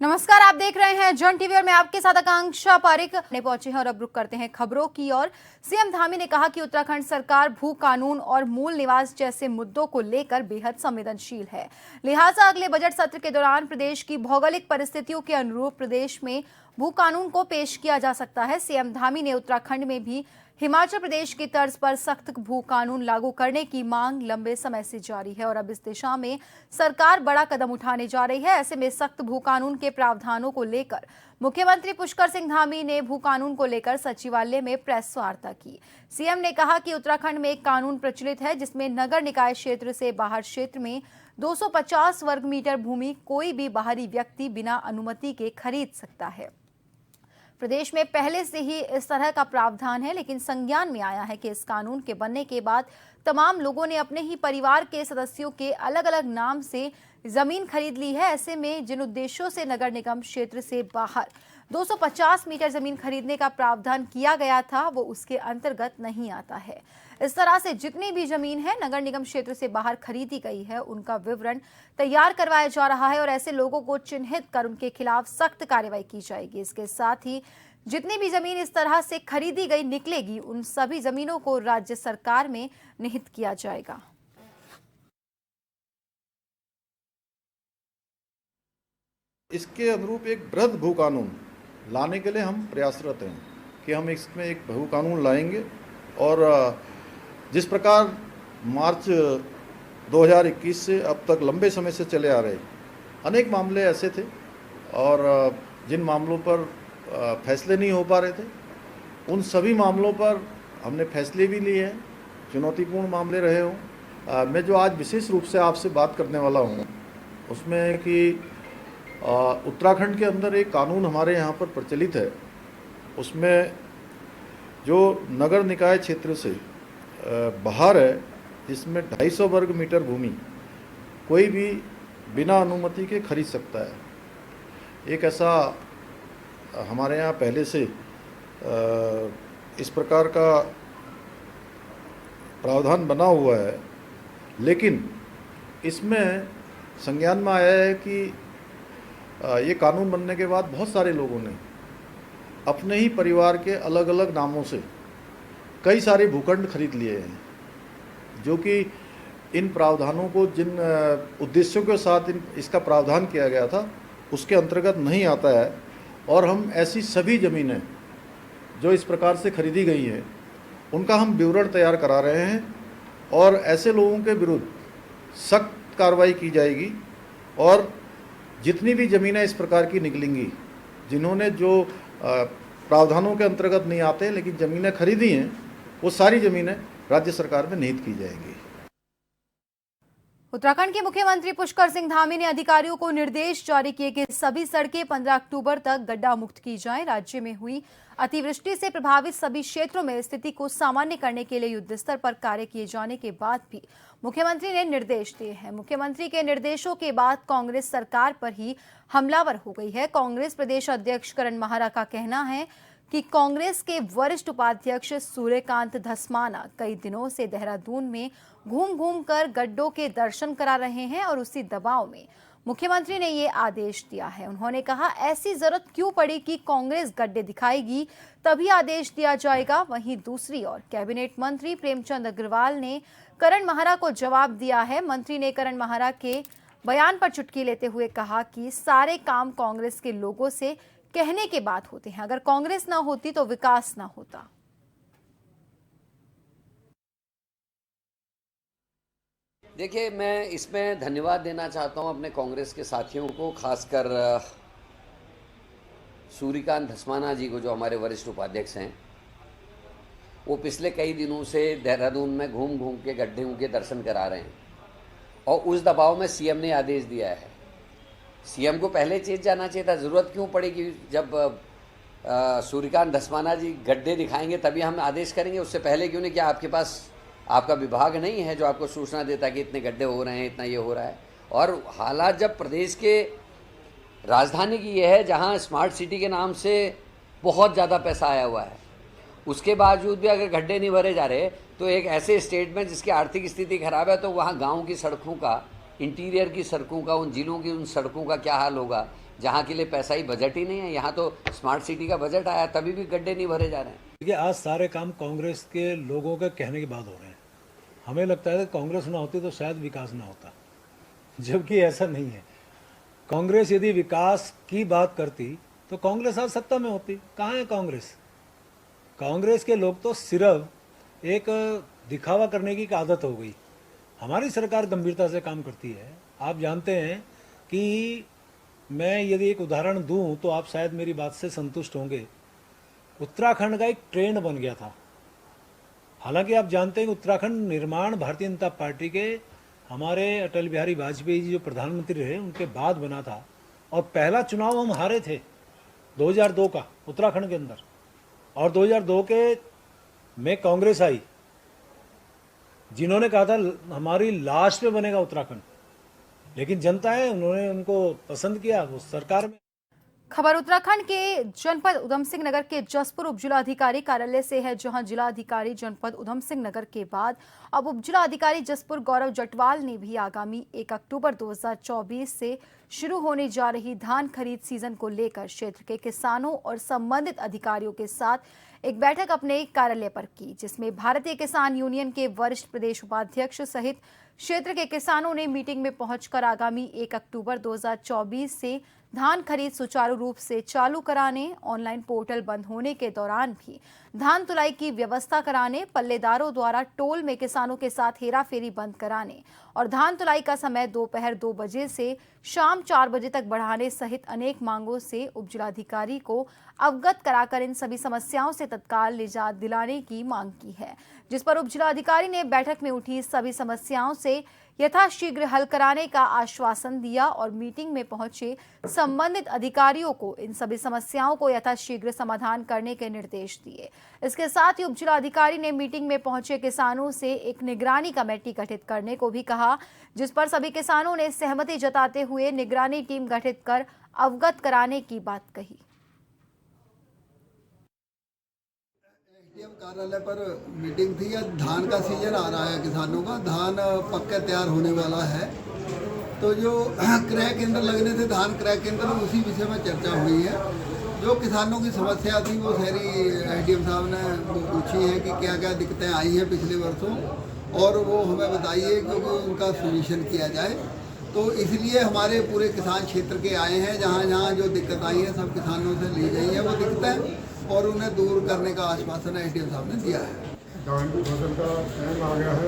नमस्कार, आप देख रहे हैं जन टीवी और मैं आपके साथ आकांक्षा पारिक ने पहुंचे हैं और अब रुक करते हैं खबरों की ओर। सीएम धामी ने कहा कि उत्तराखंड सरकार भू कानून और मूल निवास जैसे मुद्दों को लेकर बेहद संवेदनशील है। लिहाजा अगले बजट सत्र के दौरान प्रदेश की भौगोलिक परिस्थितियों के अनुरूप प्रदेश में भू कानून को पेश किया जा सकता है। सीएम धामी ने उत्तराखंड में भी हिमाचल प्रदेश की तर्ज पर सख्त भू कानून लागू करने की मांग लंबे समय से जारी है और अब इस दिशा में सरकार बड़ा कदम उठाने जा रही है। ऐसे में सख्त भू कानून के प्रावधानों को लेकर मुख्यमंत्री पुष्कर सिंह धामी ने भू कानून को लेकर सचिवालय में प्रेस वार्ता की। सीएम ने कहा कि उत्तराखंड में एक कानून प्रचलित है जिसमें नगर निकाय क्षेत्र से बाहर क्षेत्र में 250 वर्ग मीटर भूमि कोई भी बाहरी व्यक्ति बिना अनुमति के खरीद सकता है। प्रदेश में पहले से ही इस तरह का प्रावधान है, लेकिन संज्ञान में आया है कि इस कानून के बनने के बाद तमाम लोगों ने अपने ही परिवार के सदस्यों के अलग अलग नाम से जमीन खरीद ली है। ऐसे में जिन उद्देश्यों से नगर निगम क्षेत्र से बाहर 250 मीटर जमीन खरीदने का प्रावधान किया गया था वो उसके अंतर्गत नहीं आता है। इस तरह से जितनी भी जमीन है नगर निगम क्षेत्र से बाहर खरीदी गई है उनका विवरण तैयार करवाया जा रहा है और ऐसे लोगों को चिन्हित कर उनके खिलाफ सख्त कार्रवाई की जाएगी। इसके साथ ही जितनी भी जमीन इस तरह से खरीदी गई निकलेगी उन सभी जमीनों को राज्य सरकार में निहित किया जाएगा। इसके अनुरूप एक वृहद भू कानून लाने के लिए हम प्रयासरत हैं कि हम इसमें एक भू कानून लाएंगे और जिस प्रकार मार्च 2021 से अब तक लंबे समय से चले आ रहे अनेक मामले ऐसे थे और जिन मामलों पर फैसले नहीं हो पा रहे थे उन सभी मामलों पर हमने फैसले भी लिए हैं, चुनौतीपूर्ण मामले रहे हों। मैं जो आज विशेष रूप से आपसे बात करने वाला हूँ उसमें कि उत्तराखंड के अंदर एक कानून हमारे यहाँ पर प्रचलित है, उसमें जो नगर निकाय क्षेत्र से बाहर है जिसमें 250 वर्ग मीटर भूमि कोई भी बिना अनुमति के खरीद सकता है। एक ऐसा हमारे यहाँ पहले से इस प्रकार का प्रावधान बना हुआ है, लेकिन इसमें संज्ञान में आया है कि ये कानून बनने के बाद बहुत सारे लोगों ने अपने ही परिवार के अलग अलग नामों से कई सारे भूखंड खरीद लिए हैं, जो कि इन प्रावधानों को जिन उद्देश्यों के साथ इसका प्रावधान किया गया था उसके अंतर्गत नहीं आता है। और हम ऐसी सभी ज़मीनें जो इस प्रकार से खरीदी गई हैं उनका हम विवरण तैयार करा रहे हैं और ऐसे लोगों के विरुद्ध सख्त कार्रवाई की जाएगी और जितनी भी ज़मीनें इस प्रकार की निकलेंगी जिन्होंने जो प्रावधानों के अंतर्गत नहीं आते लेकिन ज़मीनें खरीदी हैं वो सारी ज़मीनें राज्य सरकार में निहित की जाएंगी। उत्तराखंड के मुख्यमंत्री पुष्कर सिंह धामी ने अधिकारियों को निर्देश जारी किए कि सभी सड़कें 15 अक्टूबर तक गड्ढा मुक्त की जाएं। राज्य में हुई अतिवृष्टि से प्रभावित सभी क्षेत्रों में स्थिति को सामान्य करने के लिए युद्ध स्तर पर कार्य किए जाने के बाद भी मुख्यमंत्री ने निर्देश दिए हैं। मुख्यमंत्री के निर्देशों के बाद कांग्रेस सरकार पर ही हमलावर हो गई है। कांग्रेस प्रदेश अध्यक्ष करण माहरा का कहना है कि कांग्रेस के वरिष्ठ उपाध्यक्ष सूर्यकांत धस्माना कई दिनों से देहरादून में घूम घूम कर गड्ढों के दर्शन करा रहे हैं और उसी दबाव में मुख्यमंत्री ने ये आदेश दिया है। उन्होंने कहा ऐसी जरूरत क्यों पड़ी कि कांग्रेस गड्ढे दिखाएगी तभी आदेश दिया जाएगा। वहीं दूसरी ओर कैबिनेट मंत्री प्रेमचंद अग्रवाल ने करण माहरा को जवाब दिया है। मंत्री ने करण माहरा के बयान पर चुटकी लेते हुए कहा कि सारे काम कांग्रेस के लोगों से कहने के बाद होते हैं, अगर कांग्रेस ना होती तो विकास ना होता। देखिए, मैं इसमें धन्यवाद देना चाहता हूं अपने कांग्रेस के साथियों को, खासकर सूर्यकांत धस्माना जी को जो हमारे वरिष्ठ उपाध्यक्ष हैं। वो पिछले कई दिनों से देहरादून में घूम घूम के गड्ढों के दर्शन करा रहे हैं और उस दबाव में सीएम ने आदेश दिया है। सीएम को पहले चेत जाना चाहिए था, ज़रूरत क्यों पड़ी कि जब सूर्यकांत धस्माना जी गड्ढे दिखाएंगे तभी हम आदेश करेंगे, उससे पहले क्यों नहीं? क्या आपके पास आपका विभाग नहीं है जो आपको सूचना देता है कि इतने गड्ढे हो रहे हैं, इतना ये हो रहा है? और हालात जब प्रदेश के राजधानी की ये है जहाँ स्मार्ट सिटी के नाम से बहुत ज़्यादा पैसा आया हुआ है, उसके बावजूद भी अगर गड्ढे नहीं भरे जा रहे तो एक ऐसे स्टेट में जिसकी आर्थिक स्थिति खराब है, तो वहाँ गाँव की सड़कों का, इंटीरियर की सड़कों का, उन जिलों की उन सड़कों का क्या हाल होगा जहाँ के लिए पैसा ही बजट ही नहीं है। यहाँ तो स्मार्ट सिटी का बजट आया तभी भी गड्ढे नहीं भरे जा रहे हैं। देखिए, आज सारे काम कांग्रेस के लोगों के कहने के बाद हो रहे हैं। हमें लगता है कि कांग्रेस ना होती तो शायद विकास ना होता, जबकि ऐसा नहीं है। कांग्रेस यदि विकास की बात करती तो कांग्रेस आज सत्ता में होती। कहाँ है कांग्रेस? कांग्रेस के लोग तो सिर्फ एक दिखावा करने की आदत हो गई। हमारी सरकार गंभीरता से काम करती है। आप जानते हैं कि मैं यदि एक उदाहरण दूं तो आप शायद मेरी बात से संतुष्ट होंगे। उत्तराखंड का एक ट्रेंड बन गया था। हालांकि आप जानते हैं कि उत्तराखंड निर्माण भारतीय जनता पार्टी के हमारे अटल बिहारी वाजपेयी जी जो प्रधानमंत्री रहे उनके बाद बना था, और पहला चुनाव हम हारे थे 2002 का उत्तराखंड के अंदर, और 2002 के में कांग्रेस आई जिन्होंने कहा था हमारी लाश पे बनेगा उत्तराखंड, लेकिन जनता है उन्होंने उनको पसंद किया, वो सरकार में। खबर उत्तराखंड के जनपद उधम सिंह नगर के जसपुर उपजिला अधिकारी कार्यालय से है, जहां जिला अधिकारी जनपद उधम सिंह नगर के बाद अब उपजिला अधिकारी जसपुर गौरव जटवाल ने भी आगामी 1 अक्टूबर 2024 से शुरू होने जा रही धान खरीद सीजन को लेकर क्षेत्र के किसानों और संबंधित अधिकारियों के साथ एक बैठक अपने कार्यालय पर की, जिसमें भारतीय किसान यूनियन के वरिष्ठ प्रदेश उपाध्यक्ष सहित क्षेत्र के किसानों ने मीटिंग में पहुंचकर आगामी 1 अक्टूबर 2024 से धान खरीद सुचारू रूप से चालू कराने, ऑनलाइन पोर्टल बंद होने के दौरान भी धान तुलाई की व्यवस्था कराने, पल्लेदारों द्वारा टोल में किसानों के साथ हेराफेरी बंद कराने और धान तुलाई का समय दोपहर 2 बजे से शाम 4 बजे तक बढ़ाने सहित अनेक मांगों से उपजिलाधिकारी को अवगत कराकर इन सभी समस्याओं से तत्काल निजात दिलाने की मांग की है, जिस पर उपजिलाधिकारी ने बैठक में उठी सभी समस्याओं से यथाशीघ्र हल कराने का आश्वासन दिया और मीटिंग में पहुंचे संबंधित अधिकारियों को इन सभी समस्याओं को यथाशीघ्र समाधान करने के निर्देश दिए। इसके साथ ही उपजिलाधिकारी ने मीटिंग में पहुंचे किसानों से एक निगरानी कमेटी गठित करने को भी कहा, जिस पर सभी किसानों ने सहमति जताते हुए निगरानी टीम गठित कर अवगत कराने की बात कही। एसडीएम कार्यालय पर मीटिंग थी। धान का सीजन आ रहा है, किसानों का धान पक्के तैयार होने वाला है, तो जो क्रय केंद्र लगने थे धान क्रय केंद्र, उसी विषय में चर्चा हुई है। जो किसानों की समस्या थी वो सारी एसडीएम साहब ने पूछी है कि क्या क्या दिक्कतें आई हैं पिछले वर्षों, और वो हमें बताइए क्योंकि उनका सॉल्यूशन किया जाए। तो इसलिए हमारे पूरे किसान क्षेत्र के आए हैं, जहाँ जहाँ जो दिक्कत आई है सब किसानों से ली गई है वो दिक्कतें, और उन्हें दूर करने का आश्वासन एसडीएम साहब ने दिया है। धान की फसल का टाइम आ गया है,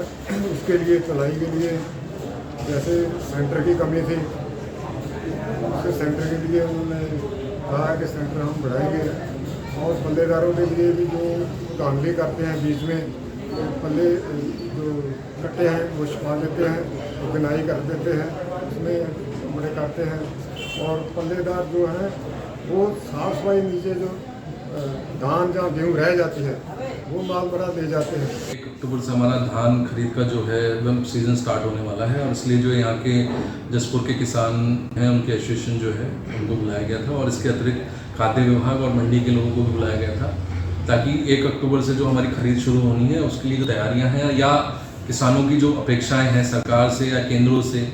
उसके लिए तुलाई के लिए जैसे सेंटर की कमी थी, उसके सेंटर के लिए उन्होंने कहा कि सेंटर हम बढ़ाएंगे, और पल्लेदारों के लिए भी जो धांधली करते हैं बीच में, तो पल्ले जो कट्टे हैं वो छुपा देते हैं, तो बिनाई कर देते हैं, उसमें बड़े करते हैं, और पल्लेदार जो हैं वो साफ सफाई नीचे जो धान जहाँ गेहूँ रह जाती है वो माल बड़ा दे जाते हैं। 1 अक्टूबर से हमारा धान खरीद का जो है वह सीज़न स्टार्ट होने वाला है, और इसलिए जो यहाँ के जसपुर के किसान हैं उनके एसोसिएशन जो है उनको बुलाया गया था, और इसके अतिरिक्त खाद्य विभाग और मंडी के लोगों को भी बुलाया गया था, ताकि 1 अक्टूबर से जो हमारी खरीद शुरू होनी है उसके लिए जो तैयारियाँ हैं या किसानों की जो अपेक्षाएँ हैं सरकार से या केंद्रों से,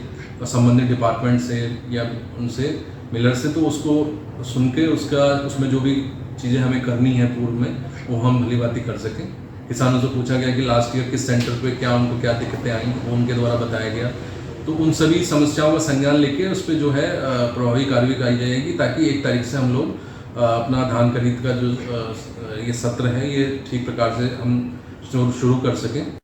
संबंधित डिपार्टमेंट से या उनसे मिलर से, तो उसको सुन के उसमें जो भी चीज़ें हमें करनी है पूर्व में वो हम भली बाती कर सकें। किसानों से पूछा गया कि लास्ट ईयर किस सेंटर पे उनको क्या दिक्कतें आई, वो उनके द्वारा बताया गया, तो उन सभी समस्याओं का संज्ञान लेके उस पर जो है प्रभावी कार्रवाई की जाएगी, ताकि 1 तारीख से हम लोग अपना धान खरीद का जो ये सत्र है ये ठीक प्रकार से हम शुरू कर सकें।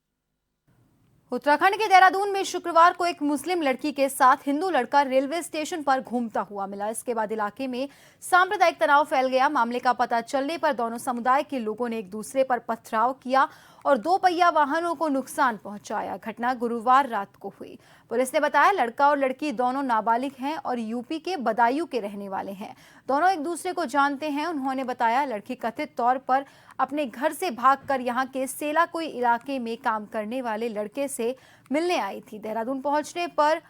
उत्तराखंड के देहरादून में शुक्रवार को एक मुस्लिम लड़की के साथ हिंदू लड़का रेलवे स्टेशन पर घूमता हुआ मिला। इसके बाद इलाके में सांप्रदायिक तनाव फैल गया। मामले का पता चलने पर दोनों समुदाय के लोगों ने एक दूसरे पर पथराव किया और 2 पहिया वाहनों को नुकसान पहुंचाया। घटना गुरुवार रात को हुई। पुलिस ने बताया लड़का और लड़की दोनों नाबालिग हैं और यूपी के बदायूं के रहने वाले हैं। दोनों एक दूसरे को जानते हैं। उन्होंने बताया लड़की कथित तौर पर अपने घर से भागकर यहां के सेलाकुई इलाके में काम करने वाले लड़के से मिलने आई थी। देहरादून पहुंचने पर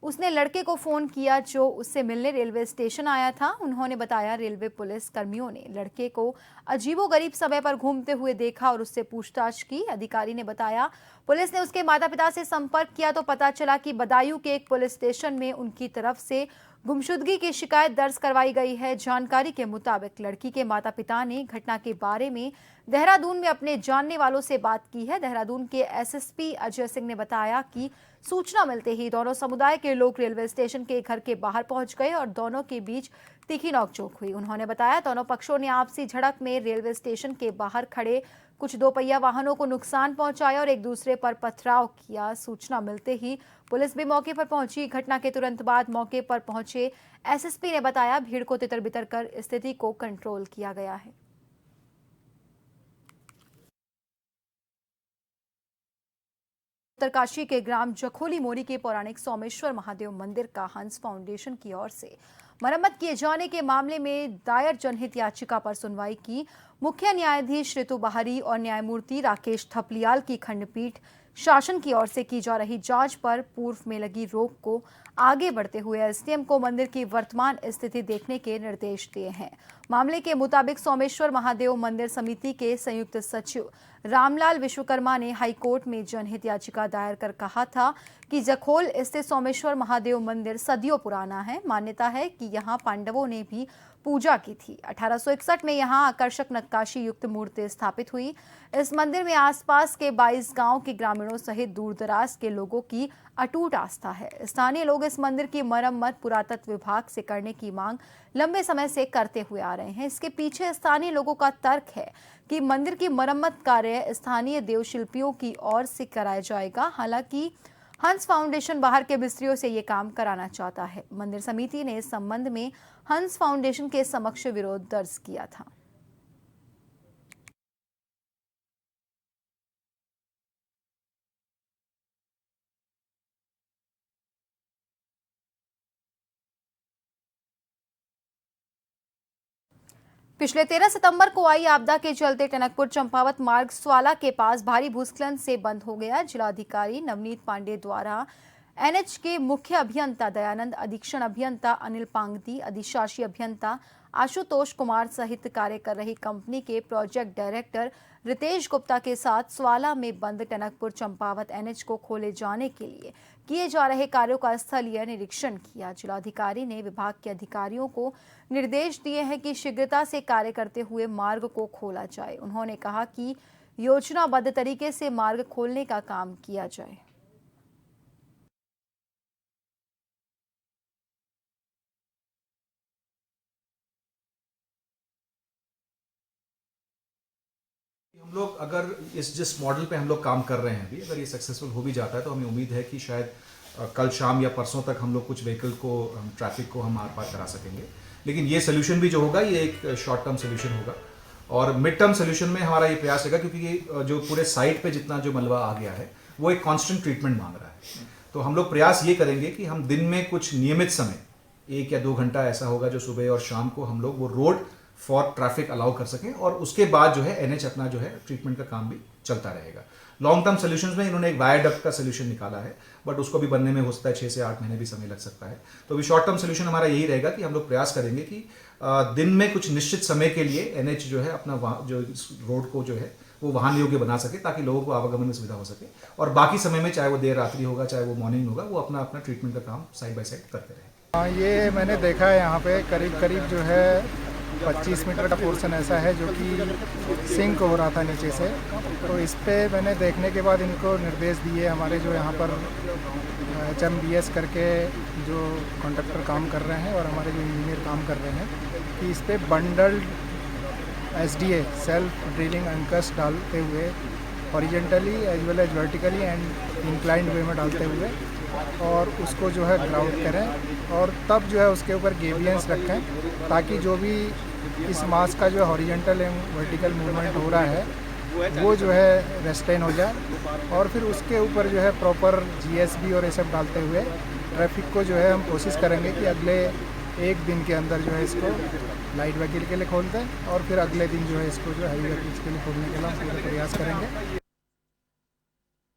उसने लड़के को फोन किया जो उससे मिलने रेलवे स्टेशन आया था। उन्होंने बताया रेलवे पुलिस कर्मियों ने लड़के को अजीबोगरीब समय पर घूमते हुए देखा और उससे पूछताछ की। अधिकारी ने बताया पुलिस ने उसके माता पिता से संपर्क किया तो पता चला कि बदायूं के एक पुलिस स्टेशन में उनकी तरफ से गुमशुदगी की शिकायत दर्ज करवाई गई है। जानकारी के मुताबिक लड़की के माता पिता ने घटना के बारे में देहरादून में अपने जानने वालों से बात की है। देहरादून के एसएसपी अजय सिंह ने बताया कि सूचना मिलते ही दोनों समुदाय के लोग रेलवे स्टेशन के घर के बाहर पहुंच गए और दोनों के बीच तीखी नोकझोंक हुई। उन्होंने बताया दोनों पक्षों ने आपसी झड़प में रेलवे स्टेशन के बाहर खड़े कुछ 2 पहिया वाहनों को नुकसान पहुंचाया और एक दूसरे पर पथराव किया। सूचना मिलते ही पुलिस भी मौके पर पहुंची। घटना के तुरंत बाद मौके पर पहुंचे एसएसपी ने बताया भीड़ को तितर-बितर कर स्थिति को कंट्रोल किया गया है। उत्तरकाशी के ग्राम जखोली मोरी के पौराणिक सोमेश्वर महादेव मंदिर का हंस फाउंडेशन की ओर से मरम्मत किए जाने के मामले में दायर जनहित याचिका पर सुनवाई की। मुख्य न्यायाधीश ऋतु बहारी और न्यायमूर्ति राकेश थपलियाल की खंडपीठ शासन की ओर से की जा रही जांच पर पूर्व में लगी रोक को आगे बढ़ते हुए एसडीएम को मंदिर की वर्तमान स्थिति देखने के निर्देश दिए हैं। मामले के मुताबिक सोमेश्वर महादेव मंदिर समिति के संयुक्त सचिव रामलाल विश्वकर्मा ने हाईकोर्ट में जनहित याचिका दायर कर कहा था कि जखोल स्थित सोमेश्वर महादेव मंदिर सदियों पुराना है। मान्यता है कि यहाँ पांडवों ने भी पूजा की थी। 1861 में यहाँ आकर्षक नक्काशी युक्त मूर्ति स्थापित हुई। इस मंदिर में आसपास के 22 गांव के ग्रामीणों सहित दूरदराज के लोगों की अटूट आस्था है। स्थानीय लोग इस मंदिर की मरम्मत पुरातत्व विभाग से करने की मांग लंबे समय से करते हुए आ रहे हैं। इसके पीछे स्थानीय लोगों का तर्क है कि मंदिर की मरम्मत कार्य स्थानीय देवशिल्पियों की ओर से कराया जाएगा। हालांकि हंस फाउंडेशन बाहर के मिस्त्रियों से ये काम कराना चाहता है। मंदिर समिति ने इस संबंध में हंस फाउंडेशन के समक्ष विरोध दर्ज किया था। पिछले 13 सितंबर को आई आपदा के चलते टनकपुर चंपावत मार्ग स्वाला के पास भारी भूस्खलन से बंद हो गया। जिलाधिकारी नवनीत पांडे द्वारा एनएच के मुख्य अभियंता दयानंद, अधीक्षण अभियंता अनिल पांगती, अधिशासी अभियंता आशुतोष कुमार सहित कार्य कर रही कंपनी के प्रोजेक्ट डायरेक्टर रितेश गुप्ता के साथ स्वाला में बंद टनकपुर चंपावत एनएच को खोले जाने के लिए किए जा रहे कार्यों का स्थलीय निरीक्षण किया। जिलाधिकारी ने विभाग के अधिकारियों को निर्देश दिए हैं कि शीघ्रता से कार्य करते हुए मार्ग को खोला जाए। उन्होंने कहा कि योजनाबद्ध तरीके से मार्ग खोलने का काम किया जाए। हम लोग अगर जिस मॉडल पे हम लोग काम कर रहे हैं अभी, अगर ये सक्सेसफुल हो भी जाता है तो हमें उम्मीद है कि शायद कल शाम या परसों तक हम लोग कुछ व्हीकल को, ट्रैफिक को हम आर पार करा सकेंगे। लेकिन ये सोल्यूशन भी जो होगा ये एक शॉर्ट टर्म सोल्यूशन होगा और मिड टर्म सोल्यूशन में हमारा ये प्रयास रहेगा, क्योंकि ये जो पूरे साइट पे जितना जो मलबा आ गया है वो एक कॉन्स्टेंट ट्रीटमेंट मांग रहा है। तो हम लोग प्रयास ये करेंगे कि हम दिन में कुछ नियमित समय 1 या 2 घंटा ऐसा होगा जो सुबह और शाम को हम लोग वो रोड फॉर ट्रैफिक अलाउ कर सकें और उसके बाद जो है एनएच अपना जो है ट्रीटमेंट का काम भी चलता रहेगा। लॉन्ग टर्म सोल्यूशंस में इन्होंने एक वायाडक्ट का सोल्यूशन निकाला है, बट उसको भी बनने में हो सकता है 6 से 8 महीने भी समय लग सकता है। तो अभी शॉर्ट टर्म सोल्यूशन हमारा यही रहेगा कि हम लोग प्रयास करेंगे कि दिन में कुछ निश्चित समय के लिए एनएच जो है अपना जो रोड को जो है वो वाहन योग्य बना सके, ताकि लोगों को आवागमन में सुविधा हो सके, और बाकी समय में चाहे वो देर रात्रि होगा चाहे वो मॉर्निंग होगा, वो अपना अपना ट्रीटमेंट का काम साइड बाय साइड करते रहे। ये मैंने देखा है यहाँ पे करीब जो है 25 मीटर का पोर्शन ऐसा है जो कि सिंक हो रहा था नीचे से। तो इस पे मैंने देखने के बाद इनको निर्देश दिए, हमारे जो यहाँ पर HMBS करके जो कॉन्ट्रैक्टर काम कर रहे हैं और हमारे जो इंजीनियर काम कर रहे हैं, कि इस पे bundled SDA self drilling anchors डालते हुए horizontally as well as vertically and inclined way में डालते हुए और उसको जो है ग्राउंड करें और तब जो है उसके ऊपर गेबियंस रखें, ताकि जो भी इस मास का जो हॉरिजेंटल एंड वर्टिकल मूवमेंट हो रहा है वो जो है रेस्टेन हो जाए और फिर उसके ऊपर जो है प्रॉपर GSB और ये सब डालते हुए ट्रैफिक को जो है हम कोशिश करेंगे कि अगले एक दिन के अंदर जो है इसको लाइट व्हीकल के लिए खोल दें और फिर अगले दिन जो है इसको जो हैवी व्हीकल्स के लिए खोलने के लिए हम पूरे प्रयास करेंगे।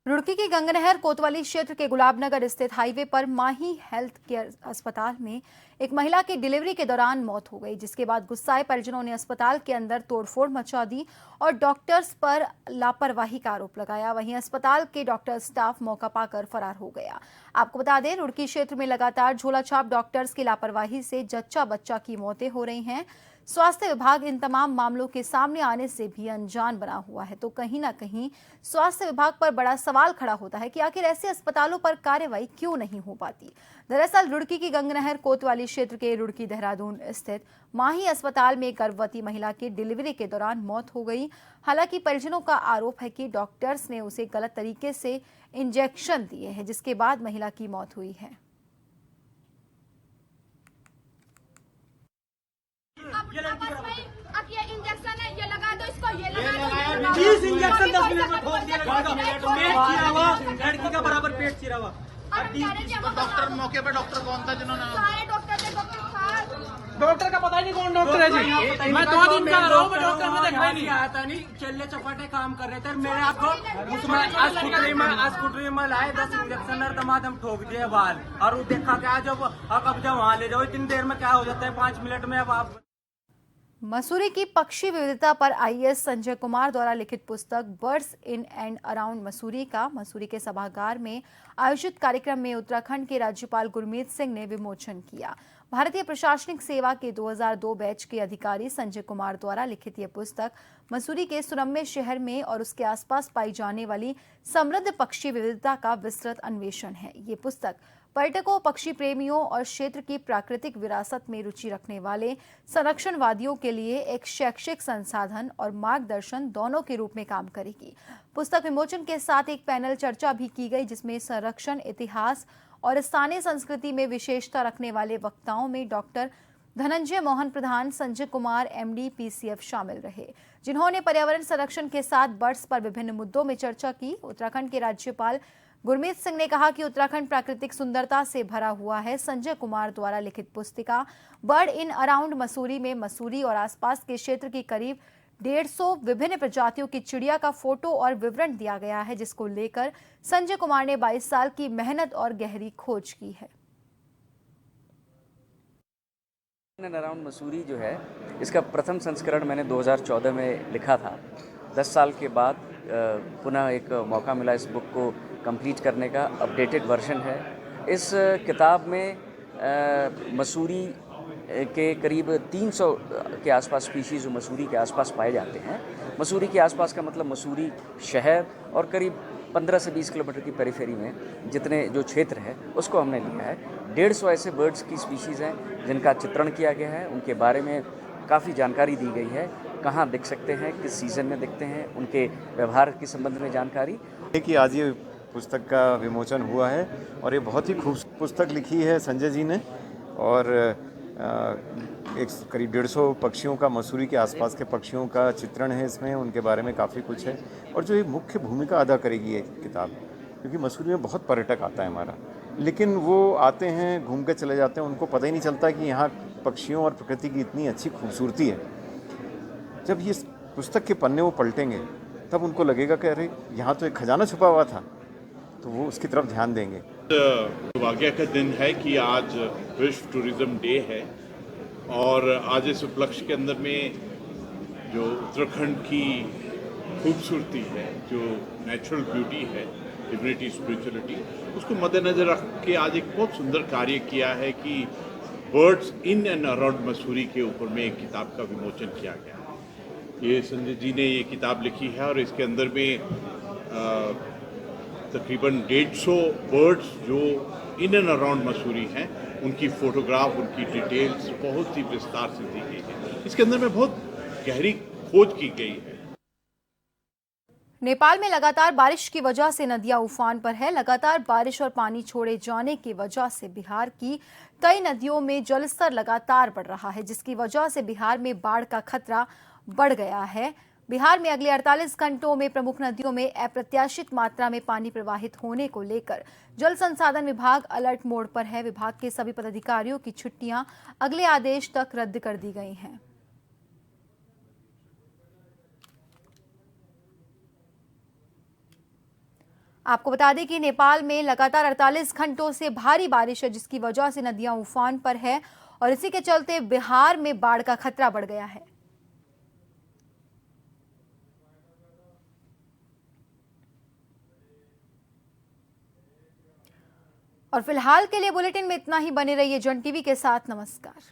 रुड़की की गंगनहर कोतवाली क्षेत्र के गुलाबनगर स्थित हाईवे पर माही हेल्थ केयर अस्पताल में एक महिला की डिलीवरी के दौरान मौत हो गई, जिसके बाद गुस्साए परिजनों ने अस्पताल के अंदर तोड़फोड़ मचा दी और डॉक्टर्स पर लापरवाही का आरोप लगाया। वहीं अस्पताल के डॉक्टर स्टाफ मौका पाकर फरार हो गया। आपको बता दें, रुड़की क्षेत्र में लगातार झोलाछाप डॉक्टर्स की लापरवाही से जच्चा बच्चा की मौतें हो रही हैं। स्वास्थ्य विभाग इन तमाम मामलों के सामने आने से भी अनजान बना हुआ है, तो कहीं ना कहीं स्वास्थ्य विभाग पर बड़ा सवाल खड़ा होता है कि आखिर ऐसे अस्पतालों पर कार्रवाई क्यों नहीं हो पाती। दरअसल रुड़की की गंगनहर कोतवाली क्षेत्र के रुड़की देहरादून स्थित माही अस्पताल में एक गर्भवती महिला की डिलीवरी के दौरान मौत हो गई। हालांकि परिजनों का आरोप है कि डॉक्टर्स ने उसे गलत तरीके से इंजेक्शन दिए हैं, जिसके बाद महिला की मौत हुई है। अब ये इंजेक्शन है, ये लगा दो इसको, ये लगा दो। 20 इंजेक्शन 10 मिनट में ठोक दिया पेट चिरा हुआ, लड़की का बराबर पेट चिरा हुआ। डॉक्टर मौके पे डॉक्टर कौन था जिन्होंने? सारे डॉक्टर थे, डॉक्टर का पता ही नहीं कौन डॉक्टर है जी। मैं 2 दिन का रहा हूँ, डॉक्टर में देखा ही नहीं आया था। नहीं चल्ले चपाटे काम कर रहे थे, मेरे आपको स्कूटरी में लाए 10 इंजेक्शन और दमादम ठोक दिए बाल, और वो देखा क्या जब अब जब वहाँ ले जाओ इतनी देर में क्या हो जाता है 5 मिनट में। अब आप मसूरी की पक्षी विविधता पर IAS संजय कुमार द्वारा लिखित पुस्तक birds in and around Mussoorie का मसूरी के सभागार में आयोजित कार्यक्रम में उत्तराखंड के राज्यपाल गुरमीत सिंह ने विमोचन किया। भारतीय प्रशासनिक सेवा के 2002 बैच के अधिकारी संजय कुमार द्वारा लिखित यह पुस्तक मसूरी के सुरम्य शहर में और उसके आसपास पाई जाने वाली समृद्ध पक्षी विविधता का विस्तृत अन्वेषण है। ये पुस्तक पर्यटकों, पक्षी प्रेमियों और क्षेत्र की प्राकृतिक विरासत में रुचि रखने वाले संरक्षणवादियों के लिए एक शैक्षिक संसाधन और मार्गदर्शन दोनों के रूप में काम करेगी। पुस्तक विमोचन के साथ एक पैनल चर्चा भी की गई, जिसमें संरक्षण, इतिहास और स्थानीय संस्कृति में विशेषता रखने वाले वक्ताओं में डॉक्टर धनंजय मोहन प्रधान, संजय कुमार MD PCF शामिल रहे, जिन्होंने पर्यावरण संरक्षण के साथ बर्ड्स पर विभिन्न मुद्दों में चर्चा की। उत्तराखंड के राज्यपाल गुरमीत सिंह ने कहा कि उत्तराखंड प्राकृतिक सुंदरता से भरा हुआ है। संजय कुमार द्वारा लिखित पुस्तिका बर्ड इन अराउंड मसूरी में मसूरी और आसपास के क्षेत्र की करीब 150 विभिन्न प्रजातियों की चिड़िया का फोटो और विवरण दिया गया है, जिसको लेकर संजय कुमार ने 22 साल की मेहनत और गहरी खोज की है। अराउंड मसूरी जो है, इसका प्रथम संस्करण मैंने 2014 में लिखा था। 10 साल के बाद पुनः एक मौका मिला इस बुक को कंप्लीट करने का। अपडेटेड वर्जन है। इस किताब में मसूरी के करीब 300 के आसपास स्पीशीज़ जो मसूरी के आसपास पाए जाते हैं। मसूरी के आसपास का मतलब मसूरी शहर और करीब 15 से 20 किलोमीटर की पेरिफेरी में जितने जो क्षेत्र है उसको हमने लिया है। 150 ऐसे बर्ड्स की स्पीशीज़ हैं जिनका चित्रण किया गया है, उनके बारे में काफ़ी जानकारी दी गई है, कहाँ दिख सकते हैं, किस सीज़न में दिखते हैं, उनके व्यवहार के संबंध में जानकारी। कि आज ये पुस्तक का विमोचन हुआ है और ये बहुत ही खूबसूरत पुस्तक लिखी है संजय जी ने, और एक करीब 150 पक्षियों का, मसूरी के आसपास के पक्षियों का चित्रण है इसमें, उनके बारे में काफ़ी कुछ है। और जो एक मुख्य भूमिका अदा करेगी ये किताब, क्योंकि मसूरी में बहुत पर्यटक आता है हमारा, लेकिन वो आते हैं, घूम के चले जाते हैं, उनको पता ही नहीं चलता कि यहाँ पक्षियों और प्रकृति की इतनी अच्छी खूबसूरती है। जब ये पुस्तक के पन्ने वो पलटेंगे तब उनको लगेगा कि अरे यहाँ तो एक खजाना छुपा हुआ था, तो वो उसकी तरफ ध्यान देंगे। सौभाग्य का दिन है कि आज विश्व टूरिज्म डे है, और आज इस उपलक्ष्य के अंदर में जो उत्तराखंड की खूबसूरती है, जो नेचुरल ब्यूटी है, डिविनिटी, स्पिरिचुअलिटी, उसको मद्देनजर रख के आज एक बहुत सुंदर कार्य किया है कि birds in and around Mussoorie के ऊपर में एक किताब का विमोचन किया गया है। ये संजय जी ने ये किताब लिखी है और इसके अंदर में तकरीबन 150 बर्ड्स जो इन एंड अराउंड मसूरी हैं, उनकी फ़ोटोग्राफ, उनकी डिटेल्स बहुत ही विस्तार से दी गई है। इसके अंदर में बहुत गहरी खोज की गई है। नेपाल में लगातार बारिश की वजह से नदियां उफान पर है। लगातार बारिश और पानी छोड़े जाने की वजह से बिहार की कई नदियों में जलस्तर लगातार बढ़ रहा है, जिसकी वजह से बिहार में बाढ़ का खतरा बढ़ गया है। बिहार में अगले 48 घंटों में प्रमुख नदियों में अप्रत्याशित मात्रा में पानी प्रवाहित होने को लेकर जल संसाधन विभाग अलर्ट मोड पर है। विभाग के सभी पदाधिकारियों की छुट्टियां अगले आदेश तक रद्द कर दी गई हैं। आपको बता दें कि नेपाल में लगातार 48 घंटों से भारी बारिश है, जिसकी वजह से नदियां उफान पर है और इसी के चलते बिहार में बाढ़ का खतरा बढ़ गया है। और फिलहाल के लिए बुलेटिन में इतना ही। बने रहिए जन टीवी के साथ। नमस्कार।